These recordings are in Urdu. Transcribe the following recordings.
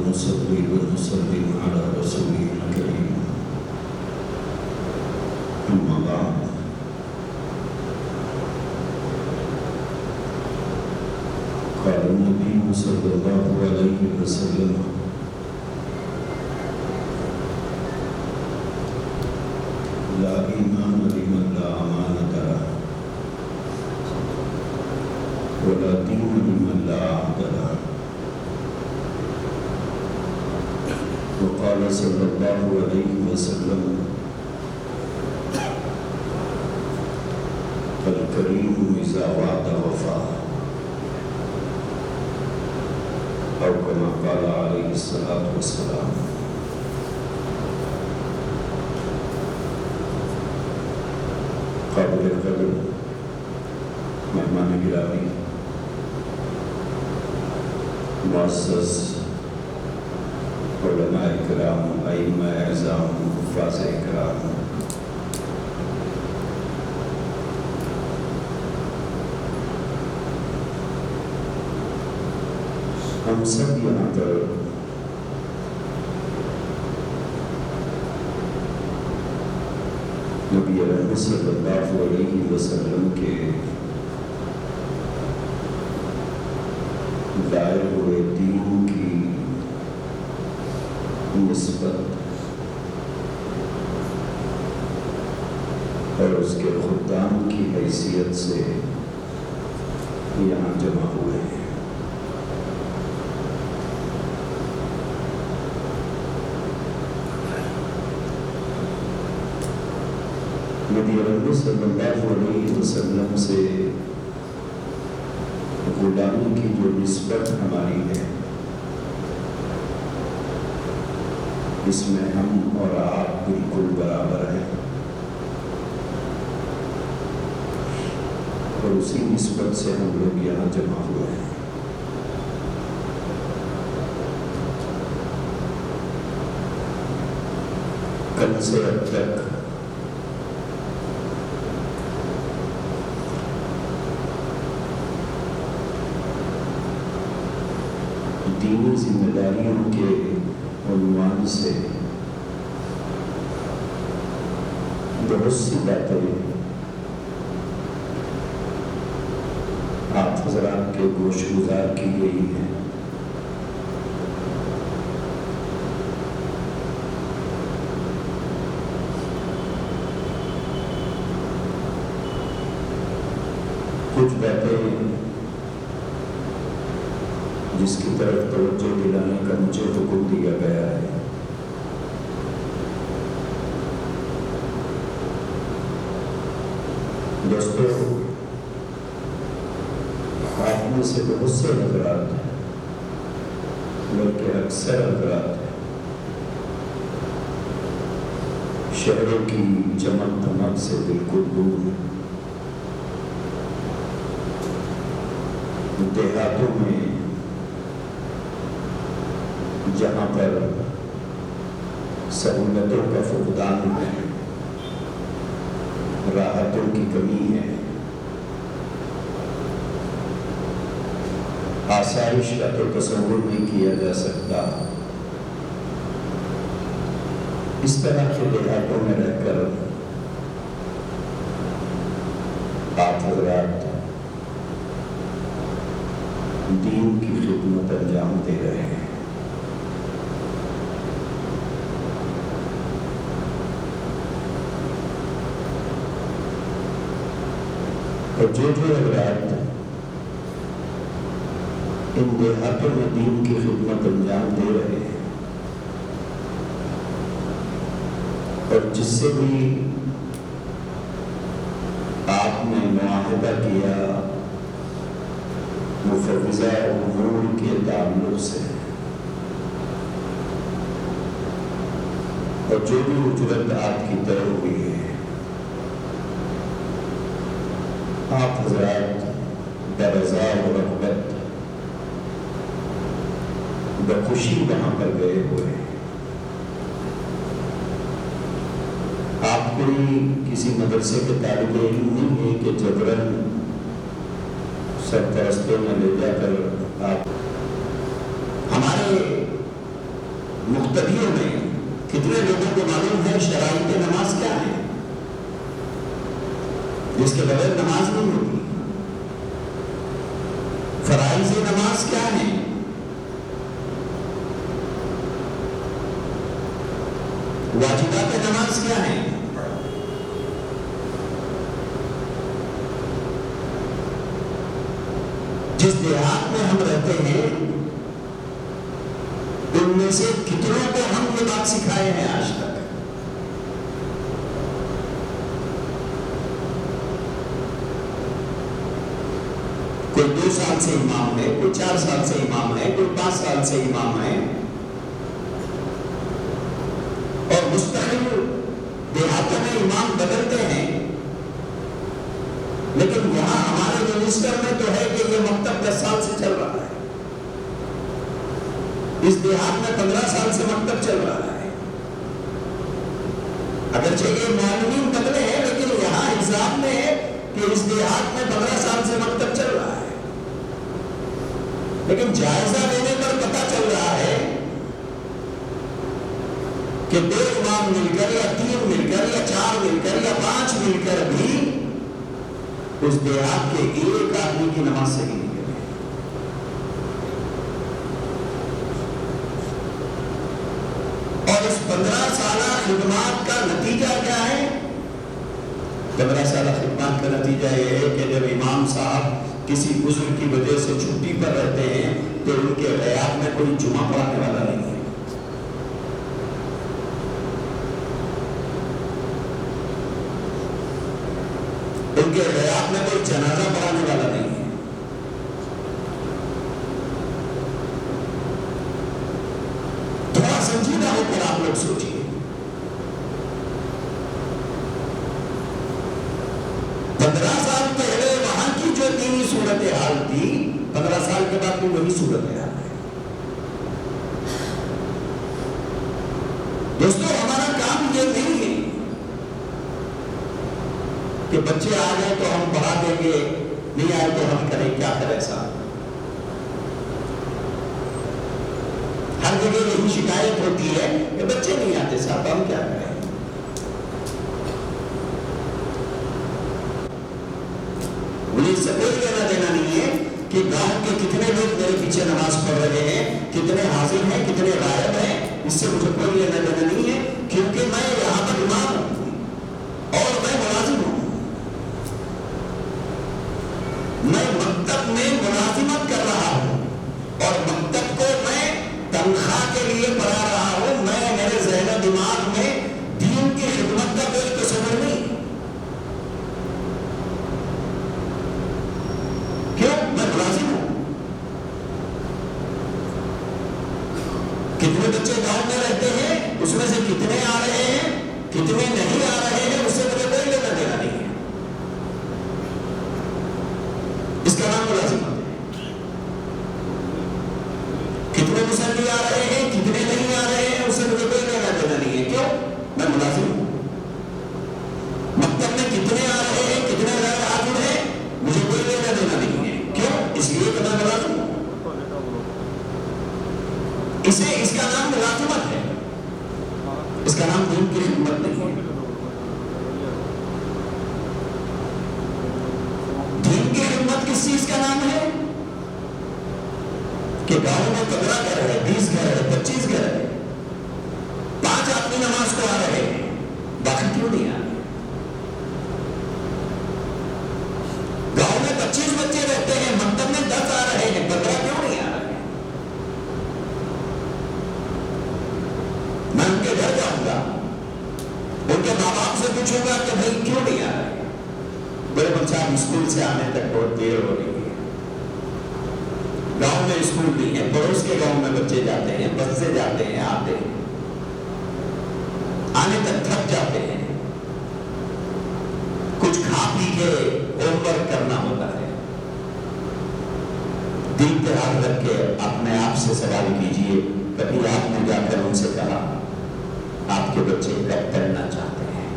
ونصلي ونسلم على رسوله الكريم أما بعد قال النبي صلى الله عليه وسلم لا إيمان لمن لا أمانة له ولا دين لمن لا عهد له وقال صلى الله عليه وسلم الكريم إذا وعد وفى أو كما قال عليه الصلاة والسلام. قابل قدر مہمان گرامی، معزز علماء کرام، ائمہ اعظام، حفاظ کرام، ہم سب یہاں پر نبی رحمت صلی اللہ علیہ وسلم کے دائر ہوئے دین کی نسبت اور اس کے خدام کی حیثیت سے یہاں جمع ہوئے ہیں. نبی رحمت صلی اللہ علیہ وسلم سے غلامی کی جو نسبت ہماری ہے، اس میں ہم اور آپ بالکل برابر ہیں، اور اسی نسبت سے ہم لوگ یہاں جمع ہوئے ہیں. کل سے اب تک دینی ذمہ داریوں کے عنوان سے بہت سی باتیں آپ حضرات کے گوش گزار کی گئی ہیں. کچھ باتیں جس کی طرف توجہ دلانے کا مجھے حکم دیا گیا ہے. دوستو، آپ میں سے بہت سے حضرات ہیں، بلکہ اکثر حضرات ہیں، شہروں کی چمک دمک سے بالکل دور ہیں. دیہاتوں میں جہاں پر سہولتوں کا فقدان ہے، راحتوں کی کمی ہے، آسائش کا تو تصور نہیں کیا جا سکتا، اس طرح کے دیہاتوں میں رہ کر آپ حضرات دین کی خدمت انجام دے رہے ہیں. اور جو حضرات ان دیہاتوں میں دین کی خدمت انجام دے رہے ہیں، اور جس سے بھی آپ نے معاہدہ کیا مفوضہ امور کے تعلق سے، اور جو بھی اجرت آپ کی طے ہوئی ہے، آپ حضرات برضا و رغبت بخوشی وہاں پر گئے ہوئے. آپ کوئی کسی مدرسے کے طالب علم نہیں ہے کہ جبراً سرپرستوں میں لے جا کر آپ ہمارے مقتدیوں میں کتنے لوگوں کو معلوم ہے شرائط نماز کیا ہے، جس کے بغیر نماز نہیں ہوتی؟ فرائض نماز کیا ہے؟ واجبات نماز کیا ہے؟ جس دیہات میں ہم رہتے ہیں ان میں سے کتنوں کو ہم یہ بات سکھائے ہیں آج تک؟ کوئی 2 سال سے امام ہے، کوئی 4 سال سے امام ہے، کوئی 5 سال سے امام ہے، اور مستقل دیہاتوں میں امام بدلتے ہیں، لیکن یہاں ہمارے منسٹر میں تو ہے کہ یہ مکتب 10 سال سے چل رہا ہے، اس دیہات میں 15 سال سے مکتب چل رہا ہے۔ اگرچہ یہ معلمین بدلے ہیں، لیکن یہاں حساب میں ہے کہ اس دیہات میں 15 سال سے مکتب چل رہا ہے۔ لیکن جائزہ لینے پر پتہ چل رہا ہے کہ 2 امام مل کر یا 3 مل کر یا 4 مل کر یا 5 مل کر بھی اس دیہات کے ایک آدمی کی نماز صحیح نہیں کرے۔ اور اس 15 سالہ خدمات کا نتیجہ کیا ہے؟ 15 سالہ خدمات کا نتیجہ یہ ہے کہ جب امام صاحب کسی عذر کی وجہ سے چھٹی پر رہتے ہیں تو ان کے غیاب میں کوئی جمعہ پڑھانے والا نہیں ہے، ان کے غیاب میں کوئی جنازہ پڑھانے والا نہیں ہے۔ تھوڑا سنجیدہ ہو کر آپ لوگ سوچیے، 15 سال پہلے وہاں کی جو دینی صورتحال تھی 15 سال کے بعد بھی وہی صورتحال ہے۔ دوستو ہمارا کام یہ نہیں ہے کہ بچے آ گئے تو ہم پڑھا دیں گے، نہیں آئے تو ہم کریں، کیا کریں صاحب؟ ہر جگہ یہی شکایت ہوتی ہے کہ بچے نہیں آتے صاحب، ہم کیا کریں؟ مجھے اس سے کوئی لینا دینا نہیں ہے کہ گاؤں کے کتنے لوگ میرے پیچھے نماز پڑھ رہے ہیں، کتنے حاضر ہیں، کتنے غائب ہیں، اس سے مجھے کوئی لینا دینا نہیں ہے، کیونکہ میں یہاں پر امام ہوں اور میں ملازم ہوں۔ میں مکتب میں ملازمت کر رہا ہوں اور مکتب کو میں تنخواہ کے لیے پڑھا رہا ہوں۔ میں میرے ذہن و دماغ میں دین کی خدمت کا کوئی تصور نہیں۔ کیوں؟ میں ملازم ہوں۔ کتنے بچے گاؤں میں رہتے ہیں، اس میں سے کتنے آ رہے ہیں، کتنے نہیں آ رہے ہیں، اس سے مجھے کوئی لینا دینا نہیں ہے۔ اس کا نام ملازمت ہے۔ کتنے مصلی آ رہے ہیں، کتنے نہیں آ رہے ہیں، اس سے مجھے کوئی لینا دینا نہیں ہے۔ کیوں؟ میں ملازم ہوں۔ مکتب میں کتنے آ رہے ہیں، کتنے غیر حاضر ہیں، مجھے کوئی لینا دینا نہیں ہے۔ کیوں؟ اس لیے کہ میں ملازم ہوں۔ اس کا نام ملازمت ہے، اس کا نام دین کی خدمت نہیں ہے۔ دین کی خدمت کس چیز کا نام ہے؟ کہ گاؤں میں 15 گھر ہے، 20 گھر ہے، 25 گھر ہے، 5 آدمی نماز کو آ رہے ہیں، باقی کیوں نہیں آ رہے؟ گاؤں میں 25 بچے رہتے ہیں، مکتب میں 10 آ رہے ہیں، 15 کیوں نہیں آ رہے؟ میں ان کے گھر جاؤں گا، ان کے ماں باپ سے پوچھوں گا کہ بھائی کیوں نہیں آ رہے؟ بڑے بچہ اسکول سے آنے تک بہت دیر ہو رہی ہے، گاؤں میں اسکول نہیں ہے، پڑوس کے گاؤں میں بچے جاتے ہیں، بس سے جاتے ہیں، آتے ہیں، آنے تک تھک جاتے ہیں، کچھ کھا پی کے ہوم ورک کرنا ہوتا ہے۔ دل پہ ہاتھ رکھ کے اپنے آپ سے سوال کیجئے، کبھی آپ نے جا کر ان سے کہا آپ کے بچے کب پڑھنا چاہتے ہیں؟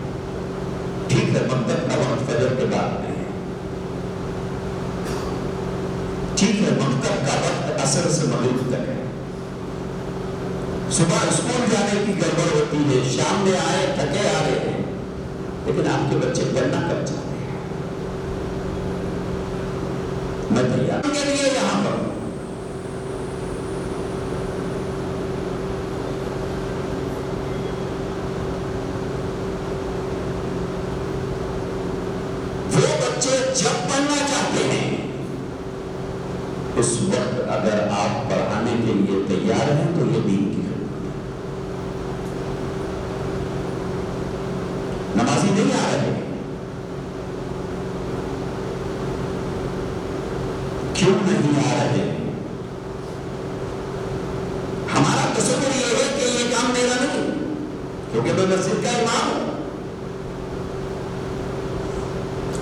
ٹھیک ہے، مکتب کا وقت فجر کے بعد میں ہے، ٹھیک ہے، مکتب کا وقت عصر سے مغرب تک ہے، صبح اسکول جانے کی گڑبڑ ہوتی ہے، شام میں آئے تھکے آ رہے ہیں، لیکن آپ کے بچے پڑھنا کب چاہتے ہیں؟ میں تیار کے لیے یہاں پر ہوں۔ وہ بچے جب پڑھنا چاہتے ہیں اس وقت اگر آپ پڑھانے کے لیے تیار ہیں تو یہ دین کی خدمت ہے۔ نمازی نہیں آ رہے، کیوں نہیں آ رہے؟ ہمارا تصور یہ ہے کہ یہ کام میرا نہیں، کیونکہ میں مسجد کا امام ہوں،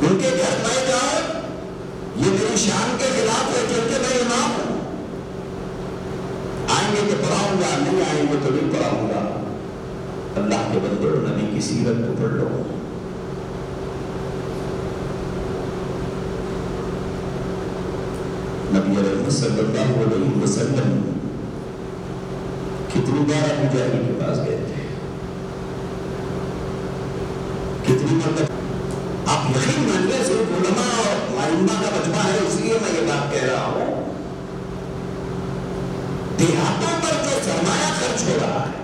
ان کے گھر میں جاؤ یہ میری شان کے خلاف ہے کیونکہ میں امام ہوں۔ آئیں گے تو پڑھاؤں گا، نہیں آئیں گے تو نہیں پڑھاؤں گا۔ اللہ کے بندو، نبی کی سیرت کو پڑھ لو۔ نبی علیہ صلی اللہ علیہ وسلم کتنی بار ابو جہل کے پاس گئے تھے، کتنی مرتبہ؟ آپ یقین مانیے صرف علماء اور ائمہ کا مجمع ہے اس لیے میں یہ بات کہہ رہا ہوں، دیہاتوں پر جو سرمایہ خرچ ہو رہا ہے،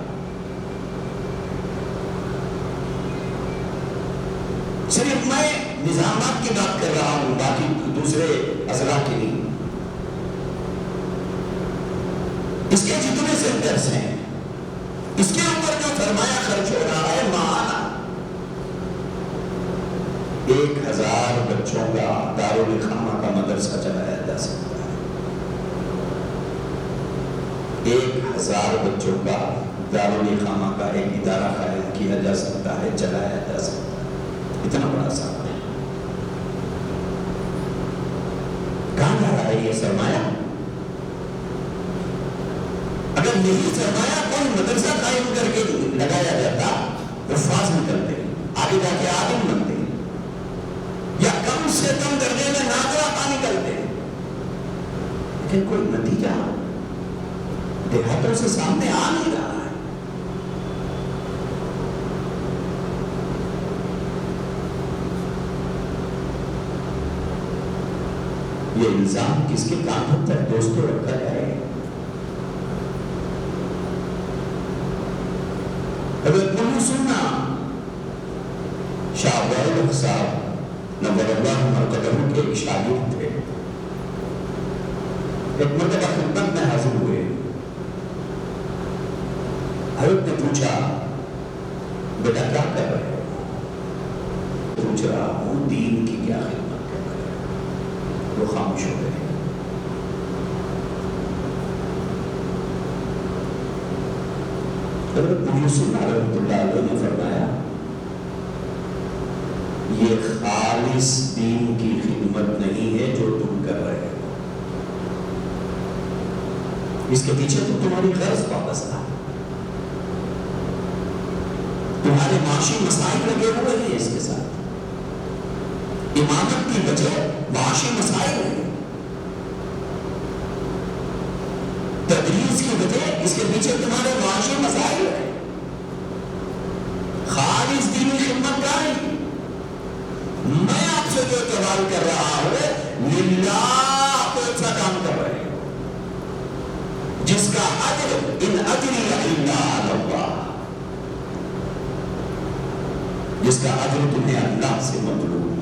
صرف میں نظامات کی بات کر رہا ہوں، باقی دوسرے اضلاع کی نہیں، اس کے جتنے سینٹرز ہیں اس کے اوپر جو سرمایہ خرچ ہو رہا ہے ماہانہ 1000 بچوں کا دارالخامہ کا مدرسہ چلایا جا سکتا ہے، 1000 بچوں کا دارالخامہ کا ایک ادارہ قائم کیا جا سکتا ہے، چلایا جا سکتا ہے، اتنا بڑا سارا ہے۔ کہاں جا رہا ہے یہ سرمایہ؟ اگر یہی سرمایہ کوئی مدرسہ قائم کر کے لگایا جاتا، حفاظ نکلتے، آگے جا کے عالم بنتے، یا کم سے کم درجے میں ناظرہ نکلتے، لیکن کوئی نتیجہ دیہاتوں سے سامنے آ نہیں رہا ہے۔ یہ الزام کس کے کانوں تک دوستوں رکھا جائے؟ حضرت مولانا سننا شاہ ولی صاحب نور اللہ مرتبہ کے ایک شاگرد تھے، ایک مرتبہ خدمت میں حاضر ہوئے، حضرت نے پوچھا بیٹا کیا کر رہے ہو؟ پوچھ رہا ہوں دین کی کیا خدمت کر رہے ہو؟ وہ خاموش ہو گئے۔ حضرت یوسف رحمۃ اللہ علیہ نے فرمایا یہ خالص دین کی خدمت نہیں ہے جو تم کر رہے ہو، اس کے پیچھے تو تمہاری غرض وابستہ ہے، تمہارے معاشی مسائل لگے ہوئے ہیں، اس کے ساتھ امامت کی وجہ معاشی مسائل ہیں، تدریس کی وجہ اس کے پیچھے تمہارے معاشی مسائل ہیں، خالص دینی خدمت کا ہے۔ میں آپ سے جو سوال کر رہا ہوں للہ کون سا کام کر رہے ہو جس کا اجر ان اجری الا علی اللہ، جس کا اجر تمہیں اللہ سے مطلوب ہے؟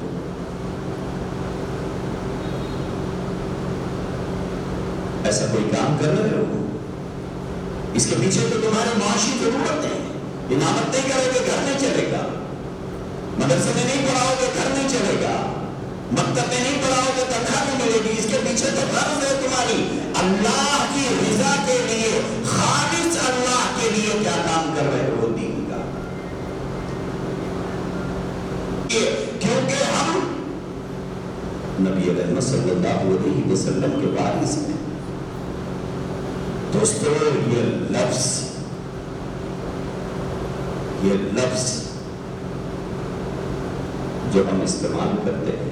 ایسا کوئی کام کر رہے ہو؟ اس کے پیچھے تو تمہارے معاشی ضرورت ہے، امامت نہیں کرو گے گھر نہیں چلے گا، مدرسے میں نہیں پڑھاؤ گے گھر نہیں چلے گا، مکتب میں نہیں پڑھاؤ گے تنخواہ نہیں ملے گی، اس کے پیچھے تو غرض ہے تمہاری اللہ کی رضا کے لیے، خالص اللہ کے لیے کیا کام کر رہے ہو دین کا؟ کیونکہ ہم نبی علیہ صلی اللہ علیہ وسلم کے وارث ہیں۔ دوستو یہ لفظ جو ہم استعمال کرتے ہیں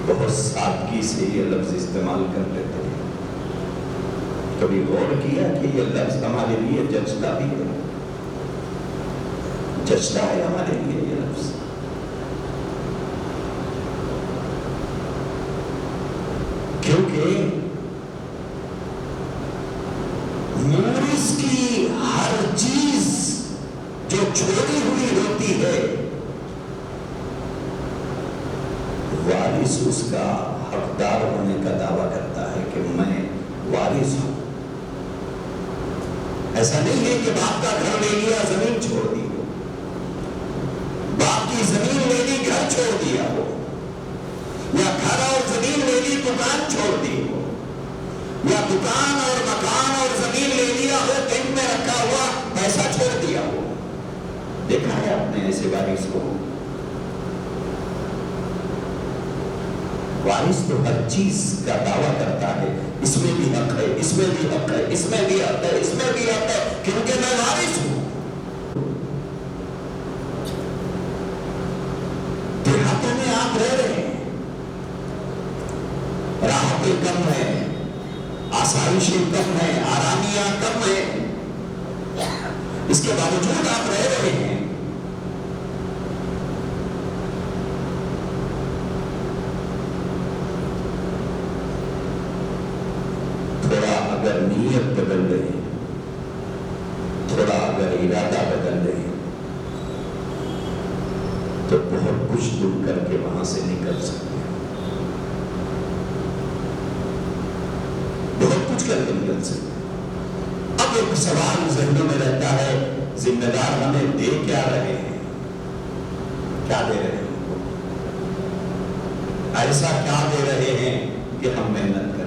بہت سادگی سے یہ لفظ استعمال کر لیتے ہیں، کبھی غور کیا کہ یہ لفظ ہمارے لیے جچتا بھی ہے؟ جچتا ہے ہمارے لیے یہ لفظ؟ کیونکہ مورث کی ہر چیز جو چھوڑی ہوئی ہوتی ہے وارث اس کا حقدار ہونے کا دعویٰ کرتا ہے کہ میں وارث ہوں۔ ایسا نہیں ہے کہ باپ کا گھر لے لیا زمین چھوڑ دی ہو، باپ کی زمین لے لی گھر چھوڑ دیا ہو، یا گھر اور زمین لے لی دکان چھوڑ دی ہو، یا دکان اور مکان اور زمین لے لیا ہو، بینک میں رکھا ہوا پیسہ چھوڑ دیا ہو۔ دیکھا ہے آپ نے ایسے وارث کو؟ وارث تو ہر چیز کا دعویٰ کرتا ہے، اس میں بھی حق ہے، اس میں بھی حق ہے، اس میں بھی حق ہے، اس میں بھی حق ہے، کیونکہ میں وارث ہوں۔ دیہاتوں میں آپ رہ رہے ہیں، راحتیں کم ہیں، آسائشیں کم ہیں، آرامیاں کم ہیں، اس کے باوجود آپ رہ رہے ہیں۔ اگر نیت بدل رہے، تھوڑا اگر ارادہ بدل رہے تو بہت کچھ دور کر کے وہاں سے نکل سکتے ہیں، بہت کچھ کر کے نکل سکتے ہیں۔ اب ایک سوال ذہنوں میں رہتا ہے، ذمہ دار ہمیں دے کیا رہے ہیں؟ کیا دے رہے ہیں؟ ایسا کیا دے رہے ہیں کہ ہم محنت کریں؟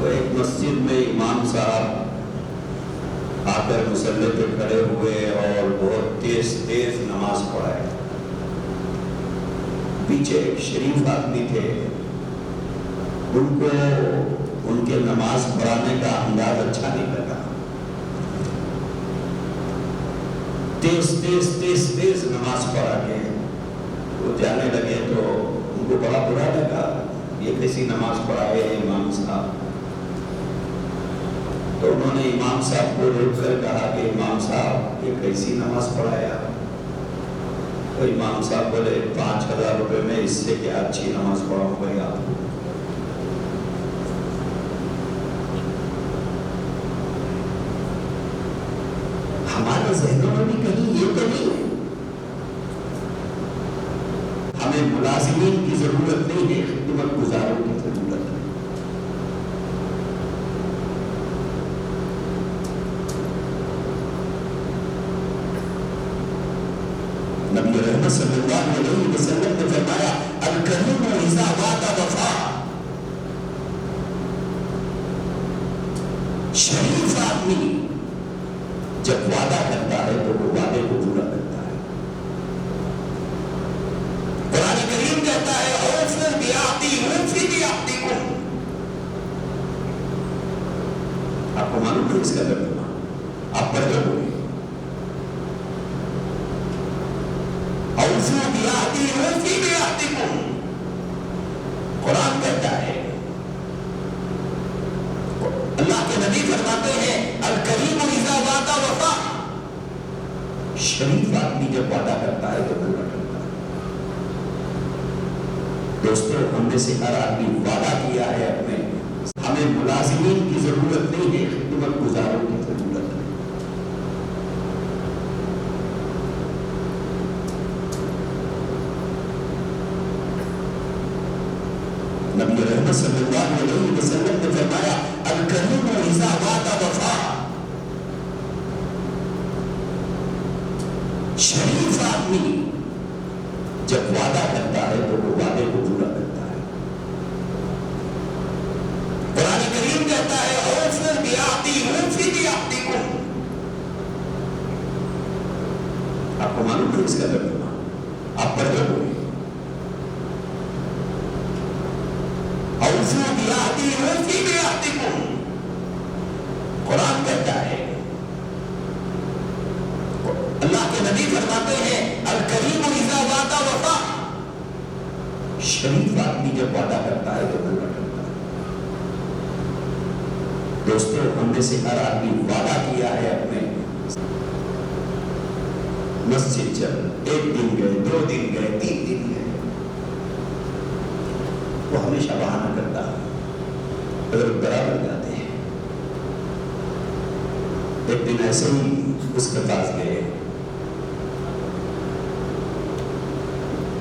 ایک مسجد میں امام صاحب آ کر مصلی پہ کھڑے ہوئے اور بہت تیز تیز نماز پڑھائے۔ پیچھے ایک شریف آدمی تھے، ان کو ان کے نماز پڑھانے کا انداز اچھا نہیں لگا، تیز تیز تیز تیز نماز پڑھا کے وہ جانے لگے تو ان کو بڑا برا لگا، یہ کیسی نماز پڑھائے ہیں امام صاحب؟ تو انہوں نے امام صاحب کو روک کر کہا کہ امام صاحب یہ کیسی نماز پڑھایا؟ تو امام صاحب بولے 5,000 روپے میں اس سے کیا اچھی نماز پڑھاؤں بھائی آپ کو۔ ہمارے ذہنوں میں بھی کہیں یہ تو نہیں ہے، ہمیں ملازمین کی ضرورت نہیں ہے، خدمت گزاروں کی ضرورت ہے۔ نبی رحمت صلی اللہ علیہ وسلم نے فرمایا الکریم اذا وعد وفا، شریف آدمی جب وعدہ کرتا ہے تو وہ وعدے کو پورا کرتا ہے۔ قرآن کریم کہتا ہے اوفوا بعہدی اوفی بعہدکم، آپ کو معلوم ہے اس کا ترجمہ؟ آپ پڑھ رہے ہوئے قرآن کہتا ہے، اللہ کے نبی فرماتے ہیں الکریم اذا وعد وفا، شریف آدمی جب وعدہ کرتا ہے تو پورا کرتا ہے۔ دوستو ہم نے سے ہر آدمی وعدہ کیا ہے اپنے، ہمیں ملازمین کی ضرورت نہیں ہے، خدمت گزاروں کی ضرورت ہے۔ نبی رحمت صلی اللہ علیہ وسلم نے فرمایا الکریم اذا وعد وفا، شریف آدمی جب وعدہ کرتا ہے تو وہ وعدے کو پورا کرتا ہے۔ قرآن کریم کہتا ہے اوفوا بعہدی اوفی بعہدکم، آپ کو معلوم ہے اس کا ترجمہ؟ آپ پڑھ رہے ہوئے اوفوا بعہدی اوفی بعہدکم، قرآن کہتا ہے، اللہ کے نبی فرماتے ہیں الکریم اذا وعد وفا، شریف آدمی جب وعدہ کرتا ہے تو پورا کرتا ہے۔ دوستو ہم میں سے ہر آدمی وعدہ کیا ہے اپنے مسجد چل، 1 دن گئے، 2 دن گئے، 3 دن گئے، وہ ہمیشہ بہانہ کرتا اگر برابر جاتے ہیں۔ ایک دن ایسے ہی اس کے پاس گئے،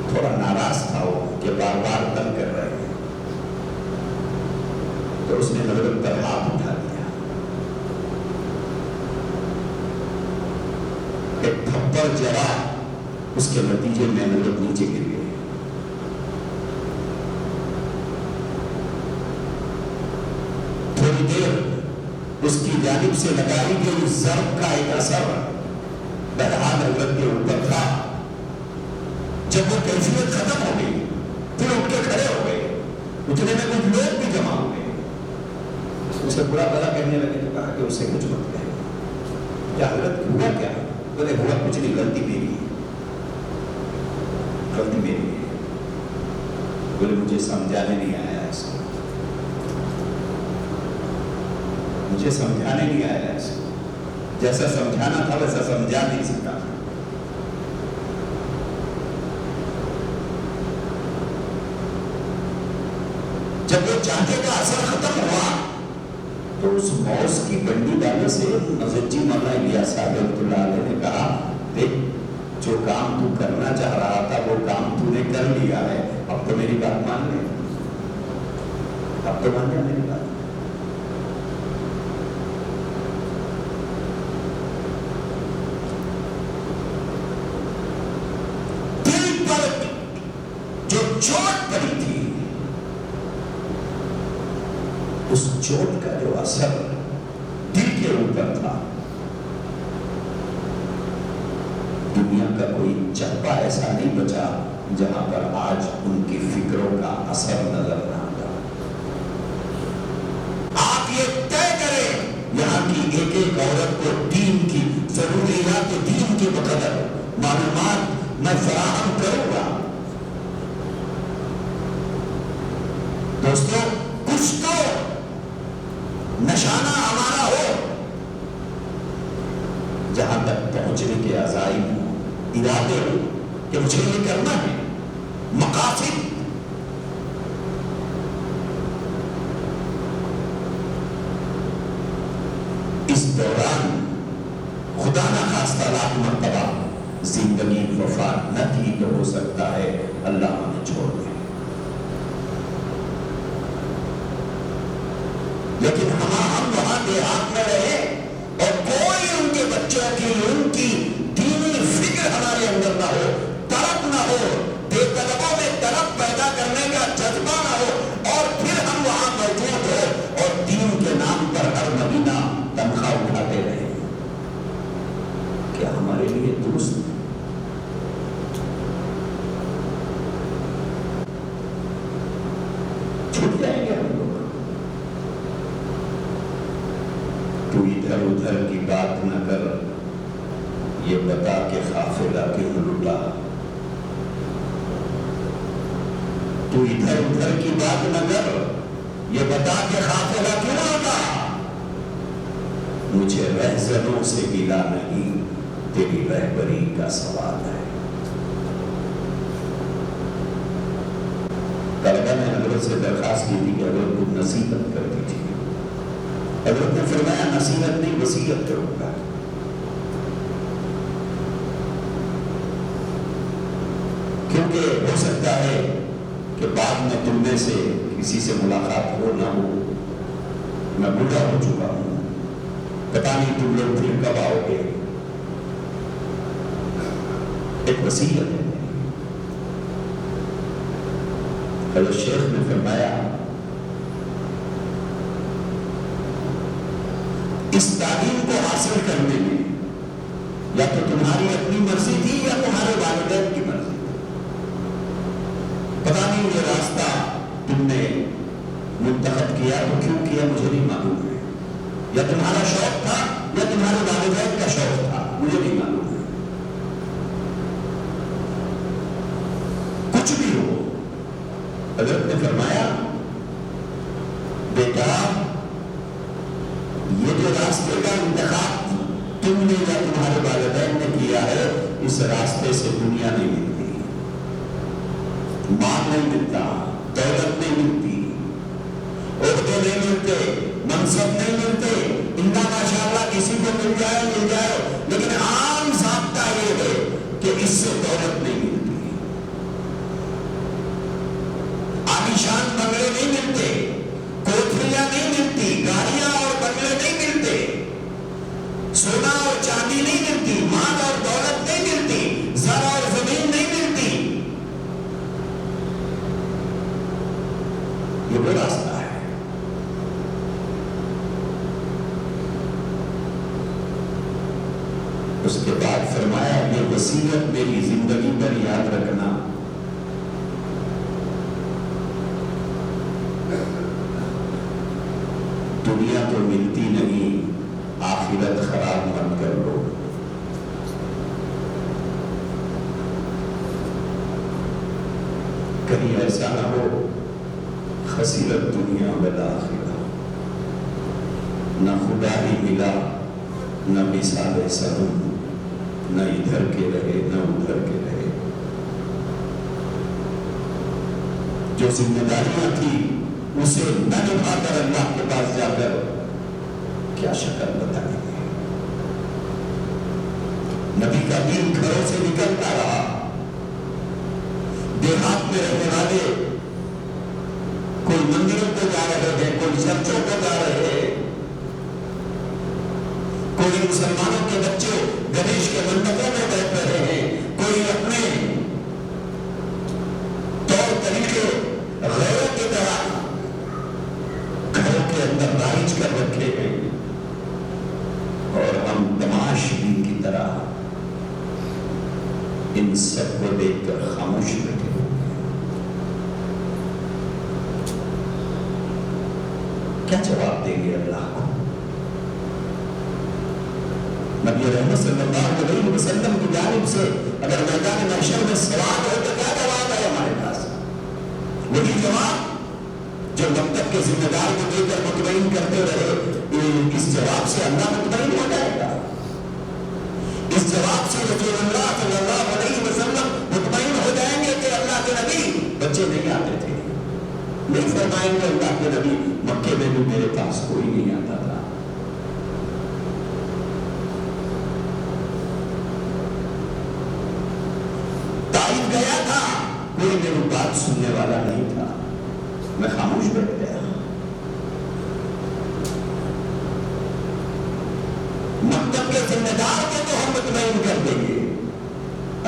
تھوڑا ناراض تھا وہ کہ بار بار تنگ کر رہے ہیں، تو اس نے حضرت پر ہاتھ اٹھا دیا، ایک تھپڑ جڑا، اس کے نتیجے میں حضرت نیچے گر گئے۔ تھوڑی دیر اس کی جانب سے لگائی گئی ضرب کا ایک اثر بہرحال حضرت کے اوپر تھا۔ جب وہ کیفیت ختم ہو گئی پھر اٹھ کے کھڑے ہو گئے، اتنے میں کچھ لوگ بھی جمع ہو گئے، اسے برا بھلا کہنے لگے تو کہا کہ اسے کچھ مت کہے، کیا حضرت ہوا کیا؟ بولے ہوا کچھ نہیں، غلطی میری ہے، غلطی میری ہے۔ بولے مجھے سمجھانے نہیں آیا اس کو، مجھے سمجھانے نہیں آیا اس کو، جیسا سمجھانا تھا ویسا سمجھا نہیں سکتا۔ جب وہ چانٹے کا اثر ختم ہوا تو اس موز کی بنڈی ڈالنے سے مسجد مولانا الیاس صاحب رحمۃ اللہ علیہ نے کہا، دیکھ جو کام تو کرنا چاہ رہا تھا وہ کام تو نے کر لیا ہے، اب تو میری بات مان لے، اب تو مان لے میری بات۔ دل پر جو چوٹ پڑی تھی، اس چوٹ کا جو اثر دل کے اوپر تھا، دنیا کا کوئی چپا ایسا نہیں بچا جہاں پر آج ان کی فکروں کا اثر نظر نہ آتا۔ آپ یہ طے کریں یہاں کی ایک ایک عورت کو دین کی ضروریات دین کے بقدر معلومات میں فراہم کروں گا۔ دوستو کچھ تو نشانہ ہمارا ہو، جہاں تک پہنچنے کے عزائم ہو، ارادے ہو کہ مجھے یہ کرنا ہے، مقاصد۔ اس دوران خدا نہ خواستہ لاکھ مرتبہ زندگی وفات نہ تھی تو ہو سکتا ہے اللہ ہمیں چھوڑ دے، لیکن ہم وہاں دیہات میں رہے اور کوئی ان کے بچوں کی ان کی دینی فکر ہمارے اندر نہ ہو، طلب نہ ہو، بے طلبوں میں طلب پیدا کرنے کا جذبہ نہ ہو، اور پھر ہم وہاں موجود ہو اور دین کے نام پر ہر مہینہ تنخواہ اٹھاتے رہے، کیا ہمارے لیے درست؟ چھوٹ جائیں گے ہم لوگ۔ تو ادھر ادھر کی بات نہ کر، یہ بتا کہ قافلہ کیوں لٹا، تو ادھر ادھر کی بات نہ کر، یہ بتا کہ قافلہ کیوں لٹا، مجھے رہزنوں سے ملا نہیں، تیری رہبری کا سوال ہے۔ طلبہ نے حضرت سے درخواست کی تھی کہ حضرت کو نصیحت کر دیجیے، حضرت نے فرمایا نصیحت نہیں وصیت کروں گا، کیونکہ ہو سکتا ہے کہ بعد میں تم میں سے کسی سے ملاقات ہو نہ ہو، میں بوڑھا ہو چکا ہوں، پتہ نہیں تم لوگ پھر کب آؤ گے، ایک وصیت ہے۔ حضرت شیخ نے فرمایا اس تعلیم کو حاصل کرنے میں یا تو تمہاری اپنی مرضی تھی یا تمہارے والدین کی مرضی تھی، پتہ نہیں یہ راستہ تم نے منتخب کیا تو کیوں کیا مجھے نہیں معلوم ہے، یا تمہارا شوق تھا یا تمہارے والدین کا شوق تھا، مجھے نہیں معلوم ہے، کچھ بھی ہو۔ حضرت نے فرمایا بیٹا یہ جو راستے کا انتخاب تم نے یا تمہارے والدین نے کیا ہے، اس راستے سے دنیا نہیں ملتی، مال نہیں ملتا، دولت نہیں ملتی، عہدے نہیں ملتے، منصب نہیں ملتے، اندہ ماشاءاللہ کسی کو مل جائے، لیکن عام ضابطہ یہ ہے کہ اس سے دولت نہیں ملتی، عالیشان بنگلے نہیں ملتے، کوٹھریاں نہیں ملتی، گاڑیاں اور بنگلے نہیں ملتے، سونا اور چاندی نہیں ملتی، مال اور دولت نہیں ملتی، زر اور زمین نہیں ملتی۔ یہ وہ راستہ ہے۔ اس کے بعد فرمایا یہ وصیت میری زندگی پر یاد رکھنا، دنیا تو ملتی نہیں، آخرت خراب مت کر لو۔ کہیں ایسا نہ ہو خسیرت دنیا والآخرہ، نہ خدا ہی ملا، نہ مثال سنم، نہ ادھر کے رہے نہ ادھر کے رہے۔ جو ذمہ داریاں تھی اسے نہ نبھا کر اللہ کے پاس جا کر کیا شکل بتائیں گے؟ نبی کا دین گھروں سے نکلتا رہا، دیہات میں رہنے والے کوئی مندروں کو جا رہے ہیں، کوئی چرچوں کو جا رہے ہیں، کوئی مسلمانوں کے بچے گنیش کے منڈپوں میں بیٹھ رہے ہیں، کوئی اپنے طور طریقے غیروں کی طرح گھروں کے اندر رائج کر رکھے ہیں، اور ہم تماشبین کی طرح ان سب کو دیکھ کر خاموش بیٹھے ہوئے ہیں۔ کیا جواب دیں گے اللہ کو؟ نبی رحمت صلی اللہ علیہ وسلم کی جانب سے اگر میدان محشر میں سوال ہو تو کیا جواب ہے ہمارے پاس؟ وہی جواب جو مکتب کے ذمہ دار کو دے کر مطمئن کرتے رہے، اس جواب سے اللہ مطمئن ہو جائے گا؟ اس جواب سے رسول اللہ صلی اللہ علیہ وسلم مطمئن ہو جائیں گے کہ اللہ کے نبی بچے نہیں آتے تھے؟ نہیں فرمائیں گے اللہ کے نبی مکے میں بھی میرے پاس کوئی نہیں آتا تھا۔ طائف گیا تھا، کوئی میری بات سننے والا نہیں تھا، میں خاموش بیٹھ گیا۔ مکتب کے ذمہ دار کو تو ہم مطمئن کر دیں گے،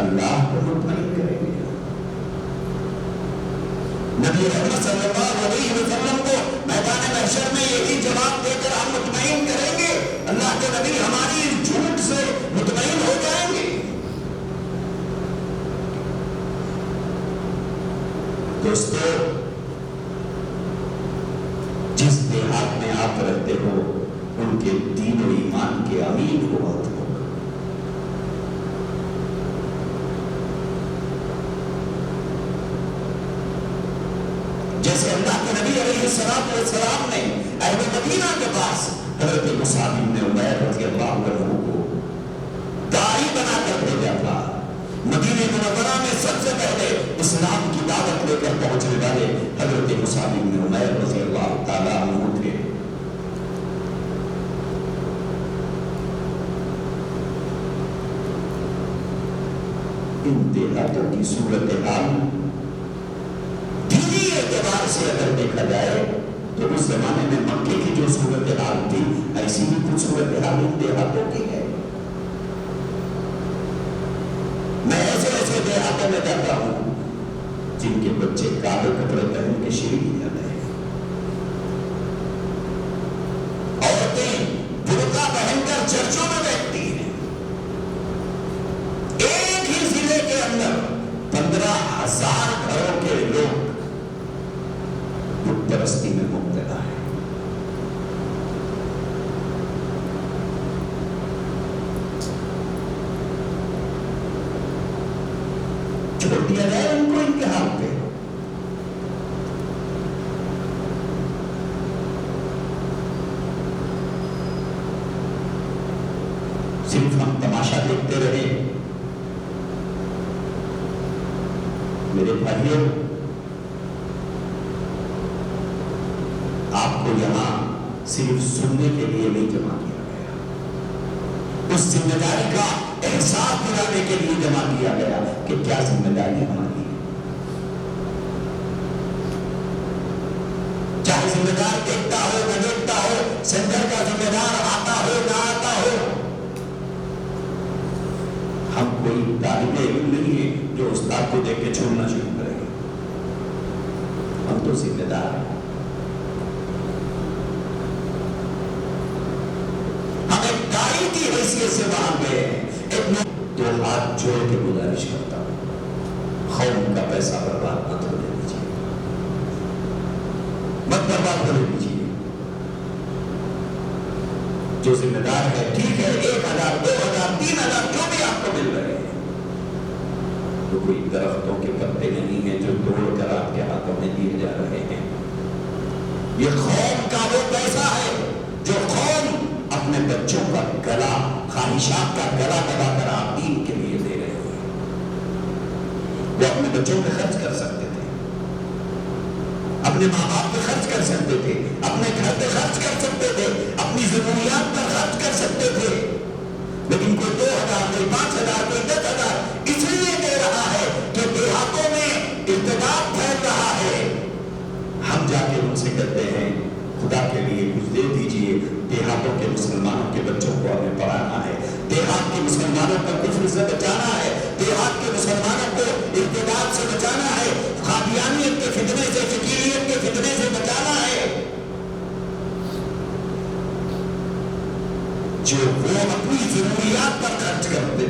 اللہ کو مطمئن کریں گے۔ نبی رحمت صلی اللہ علیہ وسلم کو میدان محشر میں یہی جواب دے کر ہم مطمئن کریں گے، اللہ کے نبی ہماری جھوٹ سے مطمئن ہو جائیں گے۔ دوستو، جس دیہات میں آپ رہتے ہو ان کے دین و ایمان کے امین ہوا تو جیسے اللہ کے نبی علیہ السلام نے اہل مدینہ کے پاس حضرت مصعب بن عمیر رضی اللہ عنہ کو داعی بنا کر بھیجا تھا۔ مدینہ منورہ میں سب سے پہلے اسلام کی دعوت لے کر پہنچنے والے حضرت مصعب بن عمیر رضی اللہ تعالیٰ عنہ تھے۔ ان دیہاتوں کی صورتحال دینی اعتبار سے اگر دیکھا جائے تو اس زمانے میں مکے کی جو صورتحال تھی ایسی ہی کچھ صورتحال ان دیہاتوں کی ہے۔ میں ایسے دیہاتوں میں جاتا ہوں جن کے بچے کالے کپڑے پہن کے شیرینی جاتے ہیں، عورتیں برقع پہن کر چرچوں میں بیٹھتی ہیں۔ ایک ہی ضلع کے اندر 15,000 گھروں کے لوگ بت پرستی میں مبتلا ہے۔ چھوڑ دیا جائے ان کو ان کے حال پہ۔ میرے بھائیوں، آپ کو یہاں صرف سننے کے لیے نہیں جمع کیا گیا، اس ذمہ داری کا احساس دلانے کے لیے جمع کیا گیا کہ کیا ذمہ داری ہماری ہے۔ چاہے ذمہ دار دیکھتا ہو نہ دیکھتا ہو، سینٹر کا ذمہ دار آتا ہو نہ آتا ہو، ہم کوئی طالب علم نہیں ہے جو استاد کو دیکھ کے چھوڑنا شروع کریں گے، ہم تو ذمہ دار ہیں۔ ہم ایک دائی کی حیثیت سے وہاں گئے ہیں۔ تو ہاتھ جوڑ کے گزارش کرتا ہوں، قوم کا پیسہ برباد مت ہونے دیجیے، مت برباد ہونے دیجیے۔ جو ذمہ دار ہے ٹھیک ہے، 1000 2000 3000 جو بھی آپ کو مل رہے ہیں، تو کوئی درختوں کے پتے نہیں ہیں جو توڑ کر آپ کے ہاتھوں میں دیے جا رہے ہیں۔ یہ قوم کا وہ پیسہ ہے جو قوم اپنے بچوں کا گلا، خواہشات کا گلا دبا کر آپ دین کے لیے دے رہے ہیں۔ وہ اپنے بچوں پہ خرچ کر سکتے تھے، اپنے ماں باپ پہ خرچ کر سکتے تھے، اپنے گھر پہ خرچ کر سکتے تھے، اپنی ضروریات پر خرچ کر سکتے تھے، لیکن کوئی 2000 کوئی 5000 کوئی 10000 اس لیے دے رہا ہے کہ دیہاتوں میں ارتداد پھیل رہا ہے۔ ہم جا کے ان سے کہتے ہیں خدا کے لیے کچھ دے دیجئے، دیہاتوں کے مسلمانوں کے بچوں کو ہمیں پڑھانا ہے، دیہات کے مسلمانوں کو کفر سے بچانا ہے، دیہات کے مسلمانوں کو ارتداد سے بچانا ہے، قادیانیت کے فتنے سے، فقیریت کے فتنے سے بچانا ہے۔ جو وہ اپنی ضروریات پر خرچ کرتے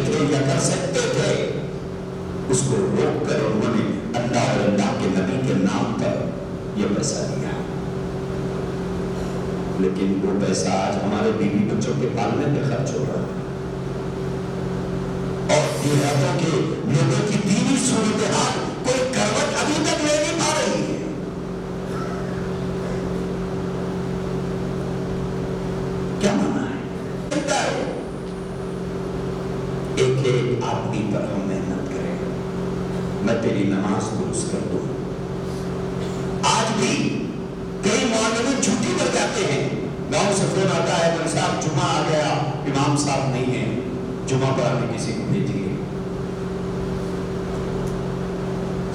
تھے یا کر سکتے تھے، اس کو روک کر انہوں نے اللہ اور اللہ کے نبی کے نام پر یہ پیسہ دیا۔ لیکن وہ پیسہ آج ہمارے بیوی بچوں کے پالنے پہ خرچ ہو رہا ہے، اور دیہاتوں کے لوگوں کی دینی صورتحال کوئی کروٹ ابھی تک لے نہیں پا رہی ہے۔ کیا مانا ہے؟ ایک ایک آدمی پر ہم محنت کریں، میں تیری نماز درست کر دوں۔ آج بھی کئی معلوم جھوٹی پر جاتے ہیں، گاؤں سے فون آتا ہے بھائی صاحب جمعہ آ گیا، امام صاحب نہیں ہے، جمعہ پڑھانے کسی کو بھیجیے۔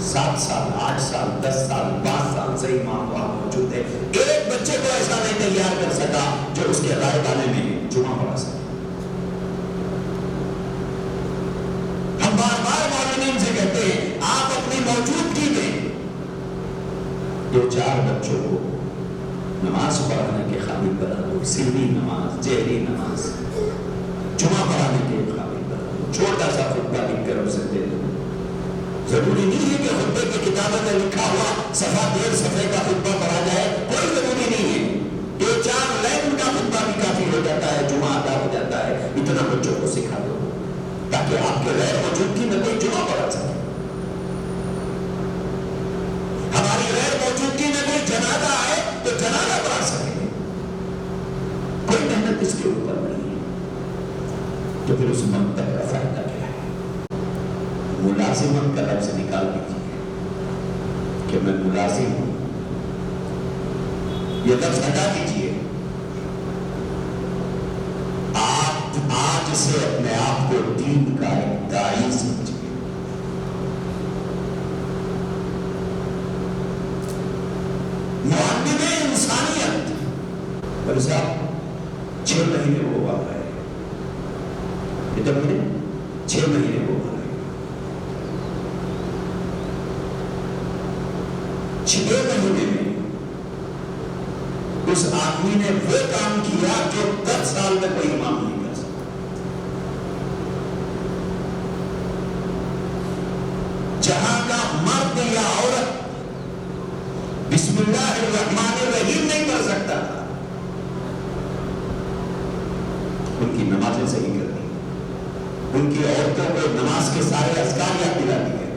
7 سال 8 سال 10 سال 5 سال سے امام وہاں موجود ہے، ایک بچے کو ایسا نہیں تیار کر سکا جو اس کے غائب آنے میں جمعہ پڑھا سکے۔ ہم بار بار معلمین سے کہتے ہیں آپ اپنی موجودگی میں 2-4 بچوں کو نماز پڑھانے کے قابل بنا دو، سری نماز، جہری نماز، جمعہ پڑھانے کے قابل بنا دو، چھوٹا سا خطبہ لکھ کر اسے دے دو۔ ضروری نہیں ہے کہ خطبے کی کتابوں میں لکھا ہوا صفحہ 1.5 صفحے کا خطبہ پڑھا جائے، کوئی ضروری نہیں ہے، 2-4 لائن کا خطبہ بھی کافی ہو جاتا ہے، جمعہ ادا ہو جاتا ہے۔ اتنا بچوں کو سکھا دو تاکہ آپ کے غیر موجودگی میں کوئی جمعہ پڑھا سکے، ہماری غیر موجودگی میں کوئی جنازہ آئے تو جنازہ پڑھا سکے۔ کوئی محنت اس کے اوپر نہیں ہے، تو پھر اس منطق کا فائدہ کیا ہے؟ ملازمت کا لفظ نکال دیجیے کہ میں ملازم ہوں، یہ لفظ ہٹا دیجیے۔ آپ آج سے اپنے آپ کو دین کا ایک داعی سمجھیے۔ معلم انسانیت، بھائی صاحب 6 مہینے وہ ہوا ہے، ادھر میں 6 مہینے وہ ہوا ہے، 6 مہینے میں اس آدمی نے وہ کام کیا جو 10 سال میں کوئی امام نہیں کر سکتا۔ جہاں کا مرد یا عورت بسم اللہ الرحمن الرحیم نہیں پڑھ سکتا تھا، ان کی نمازیں صحیح کر دی، ان کی عورتوں کو نماز کے سارے اذکار یاد دلا دیے،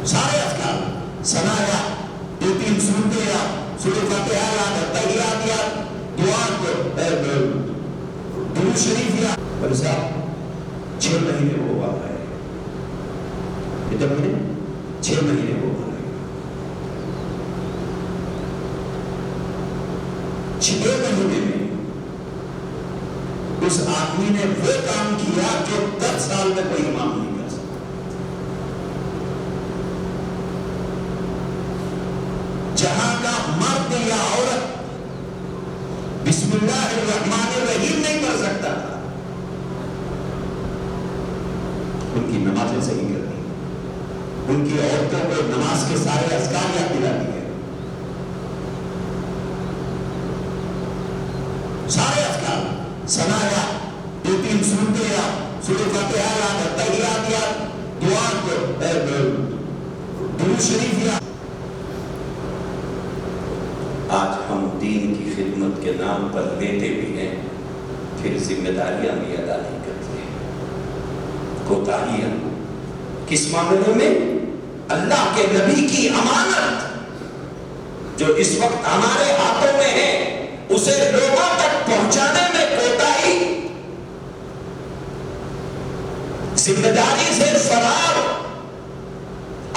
سارے اذکار سنایا، 2-3 سورتیں یاد، سورہ فاتحہ یاد، تحیات یاد، دعا درود شریف یاد۔ بھائی صاحب 6 مہینے وہ وہاں رہے. کتنے مہینے؟ 6 مہینے وہ وہاں رہے. 6 مہینے میں اس آدمی نے وہ کام کیا جو 10 سال میں کوئی امام نہیں کر سکتا. جہاں کا مرد یا عورت بسم اللہ الرحمن الرحیم نہیں پڑھ سکتا تھا، ان کی نمازیں صحیح کر دی، ان کی عورتوں کو نماز کے سارے اذکار یاد دلا دیے، سارے اذکار ثنا یاد، 2-3 سورتیں یاد، سورۃ فاتحہ یاد، تحیات یاد، دعا درود شریف یاد. آج ہم دین کی خدمت کے نام پر لیتے بھی ہیں، پھر ذمہ داریاں بھی ادا نہیں کرتے ہیں. کوتاہیاں کس معاملے میں؟ اللہ کے نبی کی امانت جو اس وقت ہمارے ہاتھوں میں ہے اسے لوگوں تک پہنچانے میں کوتاہی، ذمہ داری سے فرار.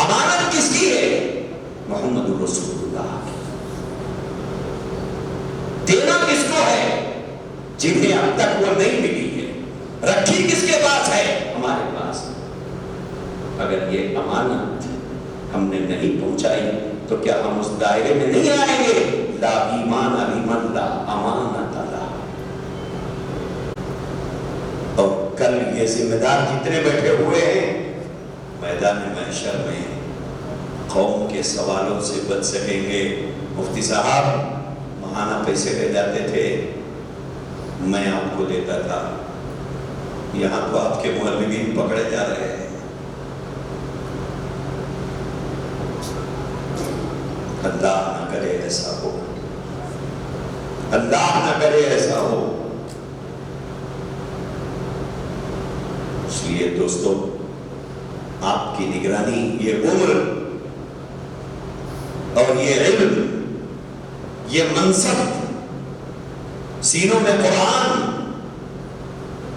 امانت کس کی ہے؟ محمد رسول اللہ. دینا کس کو ہے؟ جنہیں اب تک وہ نہیں ملی ہے. رکھی کس کے پاس ہے؟ ہمارے پاس. اگر یہ امانت ہم نے نہیں پہنچائی تو کیا ہم اس دائرے میں نہیں آئیں گے؟ لا ایمان لمن لا امانت لا. اور کل یہ ذمہ دار جتنے بیٹھے ہوئے ہیں میدان محشر میں قوم کے سوالوں سے بچ سکیں گے. مفتی صاحب ماہانہ پیسے لے جاتے تھے، میں آپ کو دیتا تھا، یہاں تو آپ کے مولوین پکڑے جا رہے ہیں. اللہ نہ کرے ایسا ہو، اللہ نہ کرے ایسا ہو. اس لیے دوستو آپ کی نگرانی، یہ عمر اور یہ علم، یہ منصب، سینوں میں قرآن،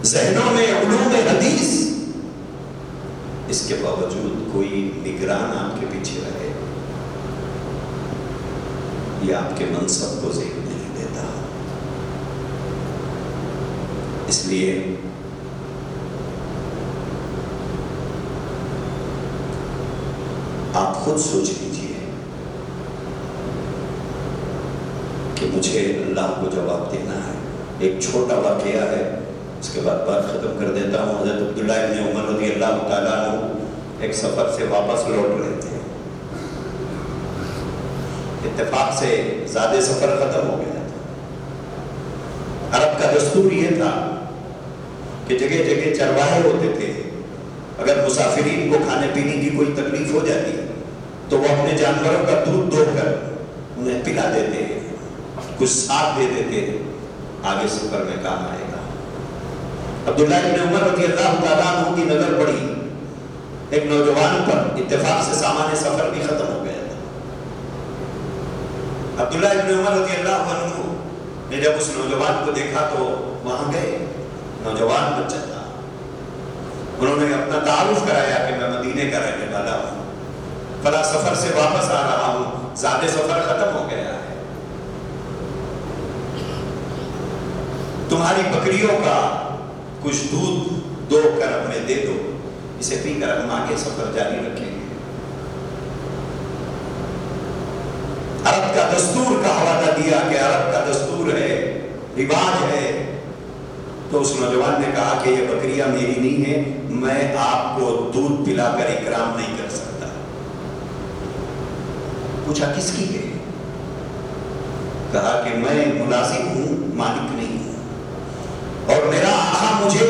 ذہنوں میں علوم حدیث، اس کے باوجود کوئی نگران آپ کے پیچھے رہے، یہ آپ کے منصب کو زیب نہیں دیتا. اس لیے آپ خود سوچ لیجئے کہ مجھے اللہ کو جواب دینا ہے. ایک چھوٹا واقعہ ہے، اس کے بعد بات ختم کر دیتا ہوں. حضرت عبداللہ ابن عمر رضی اللہ تعالیٰ عنہ ایک سفر سے واپس لوٹ رہے تھے. اتفاق سے زیادہ سفر ختم ہو گیا تھا. عرب کا دستور یہ تھا کہ جگہ جگہ چرواہے ہوتے تھے. اگر مسافرین کو کھانے پینے کی کوئی تکلیف ہو جاتی تو وہ اپنے جانوروں کا دودھ دو کر انہیں پلا دیتے، کچھ ساتھ دے دیتے، آگے سفر میں کام آئے گا. عبداللہ ابن عمر رضی اللہ تعالیٰ عنہ کی نظر پڑی ایک نوجوان پر. اتفاق سے سامان سفر بھی ختم ہو گیا تھا. عبداللہ ابن عمر رضی اللہ عنہ نے جب اس نوجوان کو دیکھا تو وہاں گئے. نوجوان بچہ تھا. انہوں نے اپنا تعارف کرایا کہ میں مدینے کا رہنے والا ہوں، فلاں سفر سے واپس آ رہا ہوں، زیادہ سفر ختم ہو گیا ہے، تمہاری بکریوں کا کچھ دودھ دو کر ہمیں دے دو، اسے پی کر ہم آگے سفر جاری رکھیں گے. عرب کا دستور کا حوالہ دیا کہ عرب کا دستور ہے، رواج ہے. تو اس نوجوان نے کہا کہ یہ بکریاں میری نہیں ہیں، میں آپ کو دودھ پلا کر اکرام نہیں کر سکتا. پوچھا کس کی ہے؟ کہا کہ میں ملازم ہوں، مالک نہیں ہوں، اور میرا آقا مجھے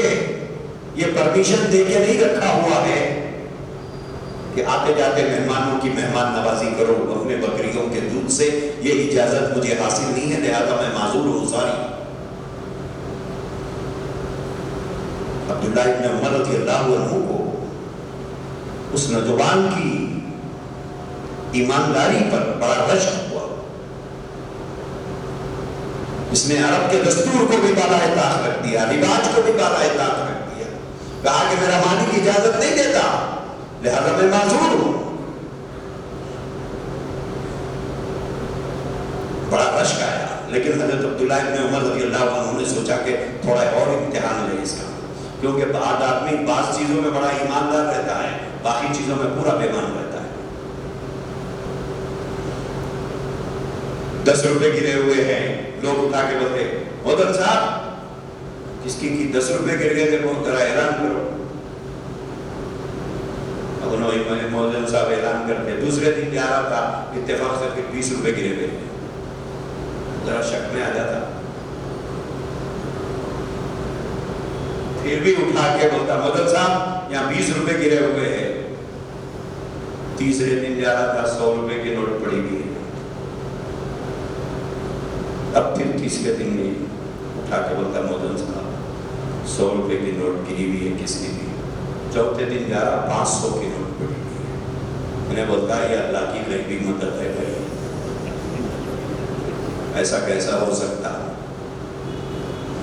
یہ پرمیشن دے کے نہیں رکھا ہوا ہے کہ آتے جاتے مہمانوں کی مہمان نوازی کرو اپنے بکریوں کے دودھ سے. یہ اجازت مجھے حاصل نہیں ہے، لہذا میں معذور ہوں، ساری. عبداللہ ابن عمر رضی اللہ عنہ کو اس نوجوان کی ایمانداری پر بڑا رشک ہوا. اس نے عرب کے دستور کو بھی بالا طاق رکھ دیا، رواج کو بھی بالا طاق رکھ دیا. کہا اجازت نہیں دیتا، لہذا میں معذور ہوں۔ بڑا رشک آیا، لیکن حضرت عبداللہ ابن عمر رضی اللہ عنہ نے سوچا کہ تھوڑا اور امتحان لے اس کا، کیونکہ بعض آدمی بعض چیزوں میں بڑا ایماندار رہتا ہے، باقی چیزوں میں پورا بے ایمان رہتا ہے۔ 10 روپے گرے ہوئے ہیں، لوگ اٹھا کے بولتے مودن صاحب جس کی 10 روپے گر گئے تھے وہ ذرا اعلان کرو۔ اب انہوں مودن صاحب اعلان کرتے، دوسرے دن جا رہا تھا، اتفاق سے کہ 20 روپے گرے ہوئے، ذرا شک میں آ جاتا، پھر بھی اٹھا کے بولتا مودن صاحب یہاں 20 روپے گرے ہوئے ہیں۔ تیسرے دن جا رہا تھا، 100 روپے کی نوٹ پڑی ہوئی ہے۔ اب پھر تیسرے دن میں اٹھا کے بولتا مودن صاحب 100 روپے کی نوٹ گری ہوئی ہے کس کی بھی۔ چوتھے دن جا رہا 500 کی نوٹ پڑی ہوئی ہے۔ انہیں بولتا یہ اللہ کی غیبی مدد ہے بھائی، ایسا کیسا ہو سکتا،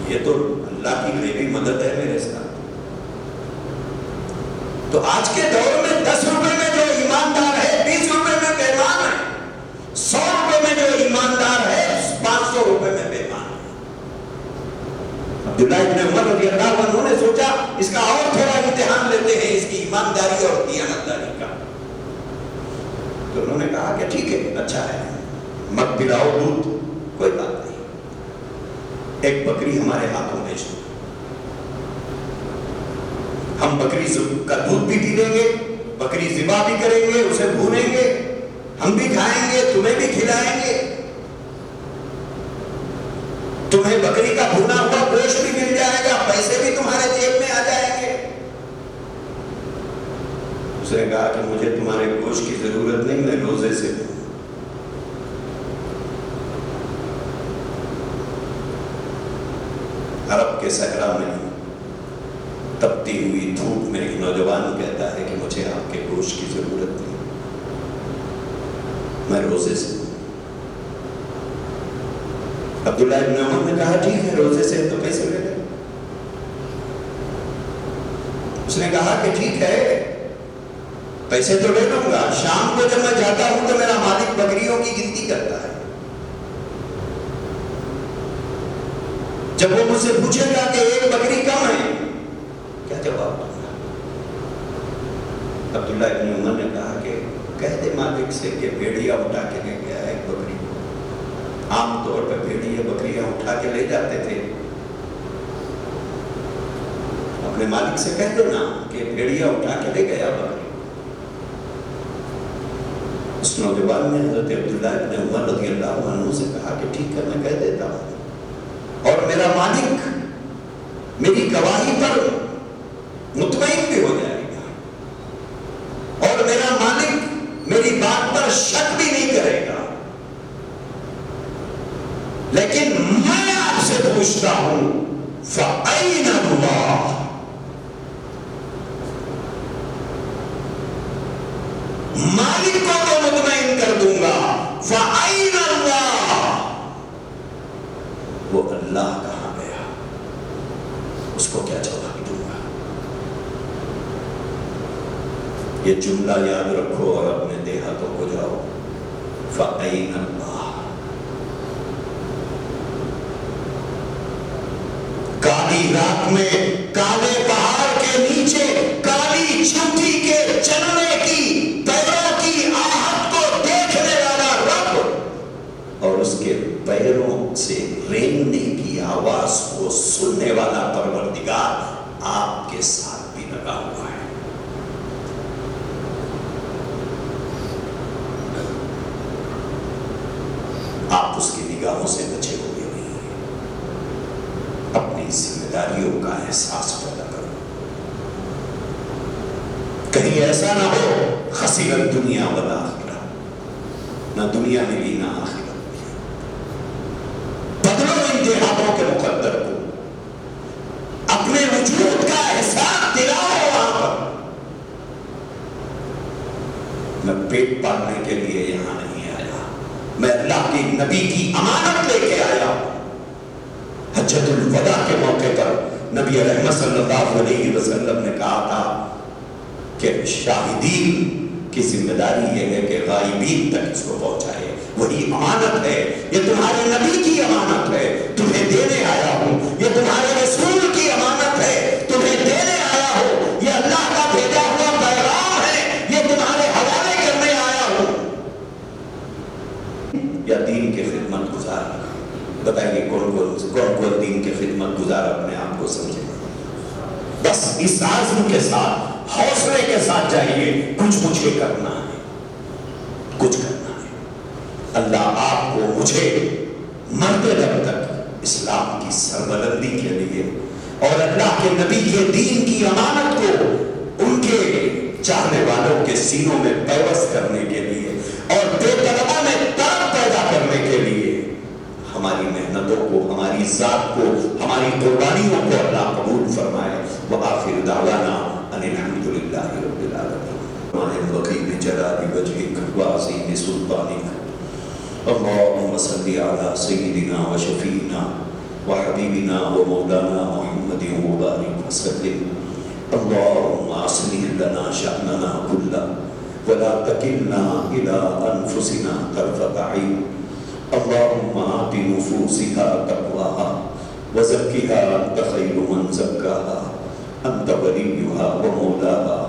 یہ تو اللہ کی غیبی مدد ہے میرے ساتھ۔ تو آج کے دور میں 10 روپے میں جو ایماندار ہے 20 روپے میں بے ایمان ہے، 100 روپے میں جو ایماندار ہے 500 روپے میں بے ایمان ہے۔ عبداللہ ابن عمر رضی اللہ عنہ نے سوچا اس کا اور تھوڑا امتحان لیتے ہیں، اس کی ایمانداری اور دیانتداری کا۔ تو انہوں نے کہا کہ ٹھیک ہے، اچھا ہے، مت پلاؤ دودھ، کوئی بات نہیں، ایک بکری ہمارے ہاتھوں بھیج دو، ہم بکری کا دودھ بھی پی لیں گے، بکری ذبح بھی کریں گے، اسے بھونیں گے، ہم بھی کھائیں گے، تمہیں بھی کھلائیں گے، تمہیں بکری کا بھونا ہوا گوشت بھی مل جائے گا، پیسے بھی تمہارے جیب میں آ جائیں گے۔ اس نے کہا کہ مجھے تمہارے گوشت کی ضرورت نہیں، میں روزے سے ہوں۔ عرب کے صحرا میں تپتی ہوئی دھوپ میں ایک نوجوان کہتا ہے کہ مجھے آپ کے گوشت کی ضرورت نہیں، میں روزے سے ہوں۔ عبداللہ ابن عمر نے کہا ٹھیک ہے، روزے سے تو پیسے لے لیں۔ اس نے کہا کہ ٹھیک ہے، پیسے تو لے لوں گا، شام کو جب میں جاتا ہوں تو میرا مالک بکریوں کی گنتی کرتا ہے، جب وہ مجھ سے پوچھے گا کہ ایک بکری کم ہے، کیا جواب دوں گا؟ عبداللہ ابن عمر نے کہا کہ کہہ دے مالک سے کہ بھیڑیا اٹھا کے لے گیا ہے ایک بکری۔ عام طور پہ بھیڑیا بکریاں اٹھا کے لے جاتے تھے، اپنے مالک سے کہہ دینا کہ بھیڑیا اٹھا کے لے گیا بکری۔ اس نوجوان نے حضرت عبداللہ ابن عمر رضی اللہ عنہ سے کہا کہ ٹھیک ہے، میں کہہ دیتا ہوں، اور میرا مالک میری گواہی پر مطمئن بھی ہو جائے گا، اور میرا مالک میری بات پر شک بھی نہیں کرے گا۔ لیکن میں آپ سے پوچھتا ہوں فَأَيْنَ اللَّهُ، مالک کو تو مطمئن کر دوں گا، فَأَيْنَ اللَّهُ، وہ اللہ کہاں گیا، اس کو کیا جواب دوں گا؟ یہ جملہ یاد رکھو اور اپنے دیہاتوں کو جاؤ، فَأَيْنَ اللَّهُ۔ کالی رات میں کالے پہاڑ کے نیچے کالی چیونٹی کے چلنے کی پیروں کی آہٹ کو دیکھنے والا رب اور اس کے پیروں سے رینگنے کی آواز کو سننے والا پروردگار آپ کے ساتھ بھی لگا ہوا ہے۔ آپ اس کی نگاہوں سے بچے ہوئے نہیں ہیں، اپنی ذمہ داریوں کا احساس پیدا کرو، کہیں ایسا نہ ہو خسر الدنیا والآخرہ، نہ دنیا میں بھی نہ آخرت میں۔ بدلو ان دیہاتوں کے مقدر کو، اپنے وجود کا احساس دلاؤ وہاں پر۔ میں پیٹ پالنے کے لیے یہاں نہیں آیا، میں اللہ کے نبی کی امانت لے کے آیا ہوں۔ حجۃ الوداع کے موقع پر نبی رحمت صلی اللہ علیہ وسلم نے کہا تھا کہ شاہدین کی ذمہ داری یہ ہے کہ غائبین تک اس کو پہنچائے. وہی امانت ہے. یہ تمہارے نبی کی امانت ہے, تمہیں دینے آیا ہوں. یہ تمہارے رسول کی امانت ہے, تمہیں دینے آیا ہوں. یہ اللہ کا بھیجا ہوا پیغام ہے, یہ تمہارے حوالے کرنے آیا ہوں. یا دین کی خدمت گزار. بتائیے کون دین کی خدمت گزار اپنے آپ کو سمجھے. بس اس عزم کے ساتھ, حوصلے کے ساتھ جائیے, کچھ مجھے کرنا ہے, کچھ کرنا ہے. اللہ آپ کو مجھے مرتے دم تک اسلام کی سربلندی کے لیے اور اللہ کے نبی کے دین کی امانت کو ان کے چاہنے والوں کے سینوں میں پیوست کرنے کے لیے اور بے طلبہ میں طلب پیدا کرنے کے لیے ہماری محنتوں کو, ہماری ذات کو, ہماری قربانیوں کو اللہ قبول فرمائے. وآخر دعوانا ان الحمد للہ رب العالمین. ماہر وقیب جلال وجہک وعظیم سلطانک. اللہم صلی علی سیدنا و شفیعنا و حبیبنا و مولانا محمد مبارک وسلم. اللہم اصلح لنا شأننا کلا ولا تکلنا الى انفسنا طرفت عین. اللهم آت نفوسها تقواها وزكها أنت خير من زكاها أنت وليها ومولاها.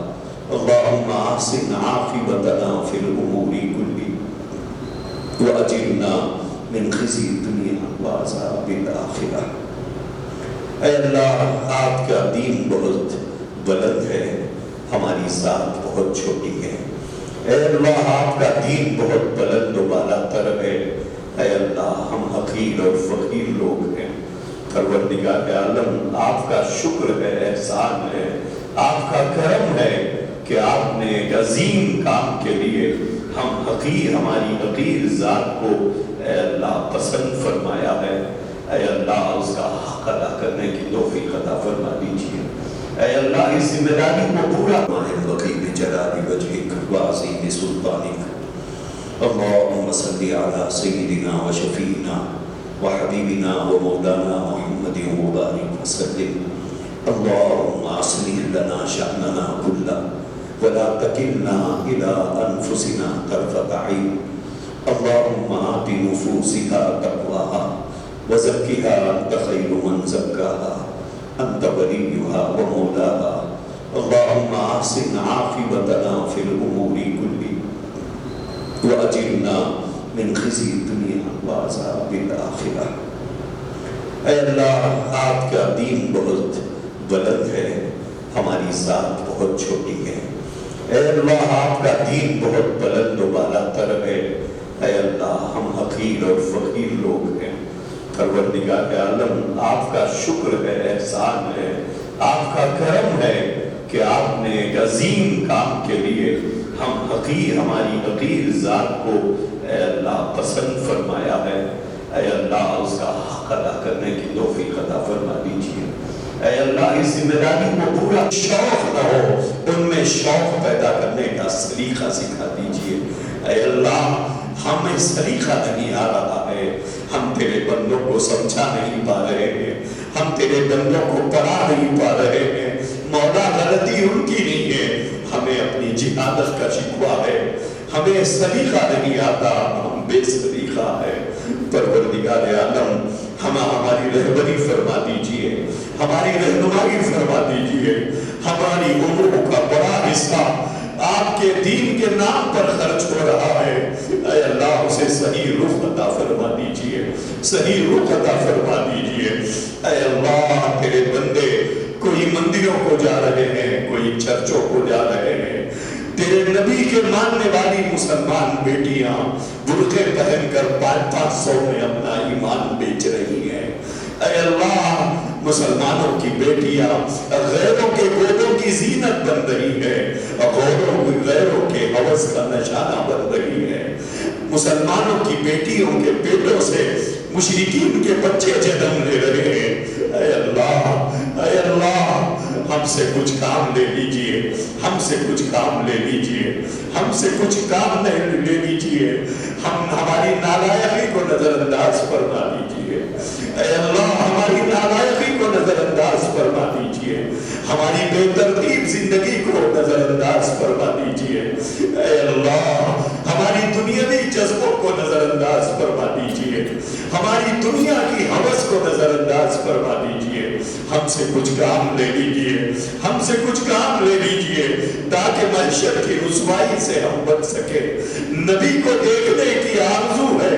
اللهم أحسن عاقبتنا في الأمور كلها وأجرنا من خزي الدنيا وعذاب الآخرة. اے اللہ, آپ کا دین بہت بلند ہے, ہماری ذات بہت چھوٹی ہے. اے اللہ, آپ کا دین بہت بلند و بالا تر ہے. اے اللہ, ہم حقیر اور فقیر لوگ ہیں. پروردگار عالم, آپ کا شکر ہے, احسان ہے, آپ کا کرم ہے کہ آپ نے ایک عظیم کام کے لیے ہماری حقیر ذات کو اے اللہ پسند فرمایا ہے. اے اللہ, اس کا حق ادا کرنے کی توفیق عطا فرما دیجیے. اے اللہ, اس ذمہ داری کو پورا. ماہر وقیب جلال وجہک وعظیم سلطانک. اللہم صلی علی سیدنا و شفیعنا و حبیبنا و مولانا محمد مبارک وسلم. اللہم اصلح لنا شأننا کلا ولا تکلنا الى انفسنا طرفت عین. اللہم آت نفوسها تقواها وزکها انت خیر من زکاها انت ولیها و مولاها. اللہم احسن عاقبتنا فی الامور کلها وَأَجِرْنَا مِنْ خِزِي الدُّنْيَا وَعَذَابِ الْآخِرَةِ. اے اللہ, آپ کا دین بہت بلند ہے, ہماری ذات بہت چھوٹی ہے. اے اللہ, آپ کا دین بہت بلند و بالا تر ہے. اے اللہ, ہم حقیر اور فقیر لوگ ہیں. پروردگار عالم, آپ کا شکر ہے, احسان ہے, آپ کا کرم ہے کہ آپ نے ایک عظیم کام کے لیے ہماری حقیر ذات کو اے اللہ پسند فرمایا ہے. اے اللہ, اس کا حق ادا کرنے کی توفیق عطا فرما دیجیے. اے اللہ, اس ذمہ داری کو پورا شوق نہ ہو, ان میں شوق پیدا کرنے کا سلیقہ سکھا دیجیے. اے اللہ, ہمیں سلیقہ نہیں آ رہا ہے, ہم تیرے بندوں کو سمجھا نہیں پا رہے ہیں, ہم تیرے بندوں کو پڑھا نہیں پا رہے ہیں. مولا, غلطی ان کی نہیں ہے, ہمیں اپنی جہالت کا شکوہ ہے, ہمیں سلیقہ نہیں آتا, ہم بے سلیقہ ہے. پروردگار عالم, ہماری رہبری فرما دیجئے, ہماری رہنمائی فرما دیجئے. ہماری عمروں کا بڑا حصہ آپ کے دین کے نام پر خرچ ہو رہا ہے. اے اللہ, اسے صحیح رخ عطا فرما دیجئے, صحیح رخ عطا فرما دیجئے. اے اللہ, تیرے بندے کوئی مندروں کو جا رہے ہیں, کوئی چرچوں کو جا رہے ہیں. تیرے نبی کے ماننے والی مسلمان بیٹیاں برقعے پہن کر 500 میں اپنا ایمان بیچ رہی ہیں. اے اللہ, مسلمانوں کی بیٹیاں غیروں کے گودوں کی زینت بن رہی ہے, غیروں کے ہوس کا نشانہ بن رہی ہے. مسلمانوں کی بیٹیوں کے پیٹوں سے مشرکین کے بچے جنم لے رہے ہیں. اے اللہ, اے اللہ, ہم سے کچھ کام لے لیجئے, ہم سے کچھ کام لے لیجئے, ہم سے کچھ کام لے لیجئے. ہم ہماری نالائقی کو نظر انداز فرما دیجیے، اے اللہ ہماری نالائقی کو نظر انداز فرما دیجیے، ہماری بے ترتیب زندگی کو نظر انداز فرما دیجیے، اے اللہ ہماری دنیاوی جذبوں کو نظر انداز فرما دیجیے، ہماری دنیا کی ہوس کو نظر انداز فرما دیجیے، ہم سے کچھ کام لے لیجیے، ہم سے کچھ کام لے لیجیے تاکہ محشر کی رسوائی سے ہم بچ سکے۔ نبی کو دیکھنے کی آرزو ہے،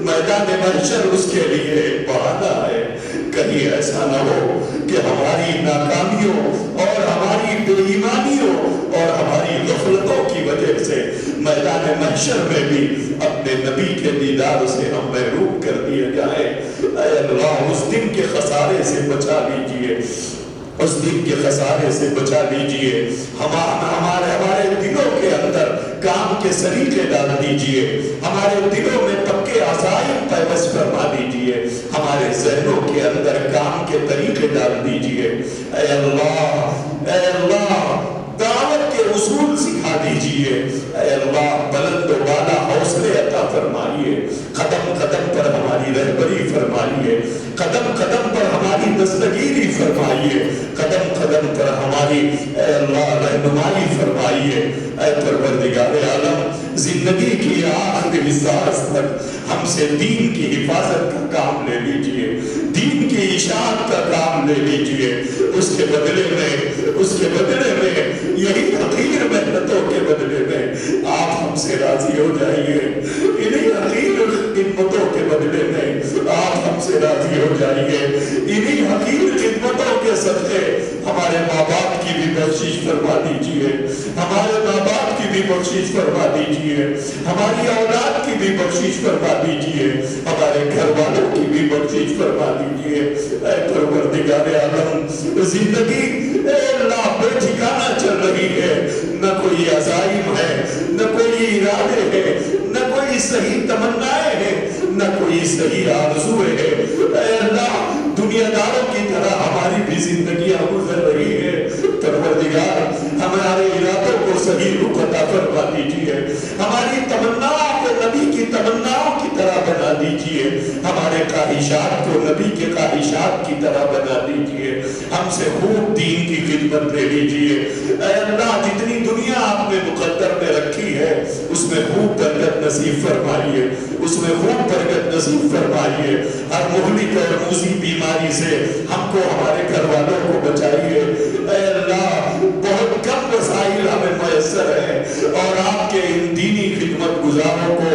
میدان محشر اس کے لیے بہانہ ہے، کہیں ایسا نہ ہو کہ ہماری ناکامیوں اور ہماری بے ایمانیوں اور ہماری غفلتوں کی وجہ سے میدان محشر میں بھی اپنے نبی کے دیدار سے ہم محروم کر دیے جائیں۔ اے اللہ اس دن کے خسارے سے بچا لیجئے، اس دن کے خسارے سے بچا لیجئے، ہمارے دلوں کے اندر کام کے سلیقے ڈال دیجئے، ہمارے دلوں میں پکے عزائم پیوست فرما دیجئے، ہمارے ذہنوں کے اندر کام کے طریقے ڈال دیجئے۔ اے اللہ دعوت کے اصول سکھا دیجئے، اے اللہ بلند و بالا حوصلے عطا فرمائیے، قدم قدم پر ہماری رہبری فرمائیے، قدم قدم پر ہماری دستگیری فرمائیے، قدم قدم پر ہماری اے اللہ رہنمائی فرمائیے۔ اے پروردگار عالم زندگی کی آخری سانس تک ہم سے دین کی حفاظت کا کام لے لیجئے، دین کی اشاعت کا کام لے لیجئے، اس کے بدلے میں یہی حقیر محنتوں کے بدلے میں آپ ہم سے راضی ہو جائیے، انہی حقیر خدمتوں کے بدلے میں آپ ہم سے راضی ہو جائیے، انہی حقیر خدمتوں کے صدقے ہمارے ماں باپ کی بھی بخشش فرما دیجئے، ہمارے ماں باپ کی بھی بخشش فرما دیجئے، ہماری اولاد کی بھی بخشش فرما دیجئے، ہمارے گھر والوں کی بھی بخشش فرما دیجئے۔ اے پروردگار عالم زندگی اے اللہ بے ٹھکانہ چل رہی ہے، نہ کوئی عزائم ہے، نہ کوئی ارادے ہیں، نہ کوئی صحیح تمنائیں ہیں، نہ کوئی صحیح آرزویں ہیں۔ اے اللہ دنیا داروں کی طرح ہماری بھی زندگیاں گزر رہی ہے، پروردگار ہمارے ارادوں کو صحیح رخ عطا فرما دیجیے، ہماری تمناؤں کو نبی کی تمناؤں کی طرح بنا دیجیے، ہمارے خواہشات کو نبی کے خواہشات کی طرح بنا دیجیے، ہم سے خوب دین کی خدمت لے لیجیے۔ اے اللہ جتنی دنیا آپ نے مقدر میں رکھی ہے اس میں خوب برکت نصیب فرمائیے، اس میں خوب برکت نصیب فرمائیے، ہر مہلک اور موذی بیماری سے ہم کو ہمارے گھر والوں کو بچائیے۔ اے اللہ بہت کم وسائل ہمیں میسر ہے اور آپ کے ان دینی خدمت گزاروں کو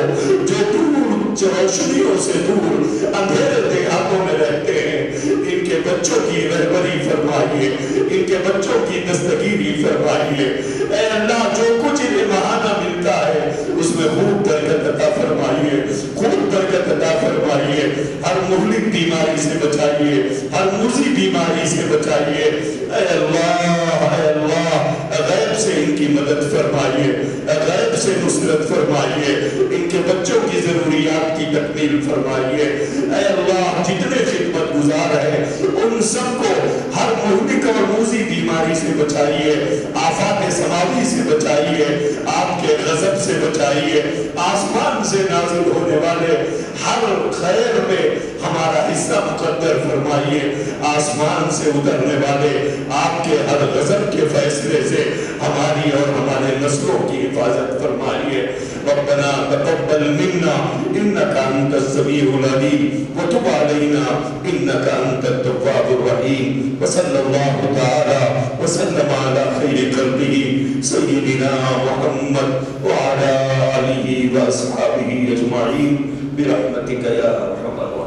جو دور روشنیوں سے دور اندھیرے دیہاتوں میں رہتے ہیں، ان کے بچوں کی رہبری فرمائیے، ان کے بچوں کی دستگیری فرمائیے۔ اے اللہ جو کچھ انہیں مہانہ ملتا ہے اس میں خوب برکت عطا فرمائیے، خوب برکت عطا فرمائیے، ہر مہلک بیماری سے بچائیے، ہر موذی بیماری سے بچائیے۔ اے اللہ غیب سے ان کی مدد فرمائیے، غیب سے نصرت فرمائیے، ان کے بچوں کی ضروریات کی تکمیل فرمائیے۔ اے اللہ جتنے خدمت گزار ہیں ان سب کو ہر مہلک اور موذی بیماری سے بچائیے، آفات سماوی سے بچائیے، آپ کے غضب سے بچائیے، آسمان سے نازل ہونے والے ہر خیر میں ہمارا حصہ مقدر فرمائیے، آسمان سے اترنے والے آپ کے ہر غضب کے فیصلے سے ہماری اور ہمارے نسلوں کی حفاظت فرمائیے۔ ربنا تقبل منا انك انت السميع العليم وتب علينا انك انت التواب الرحيم وصلى الله تعالى وسلم على خير خلقه سيدنا محمد وعلى اله واصحابه اجمعين برحمتك يا ارحم الراحمين۔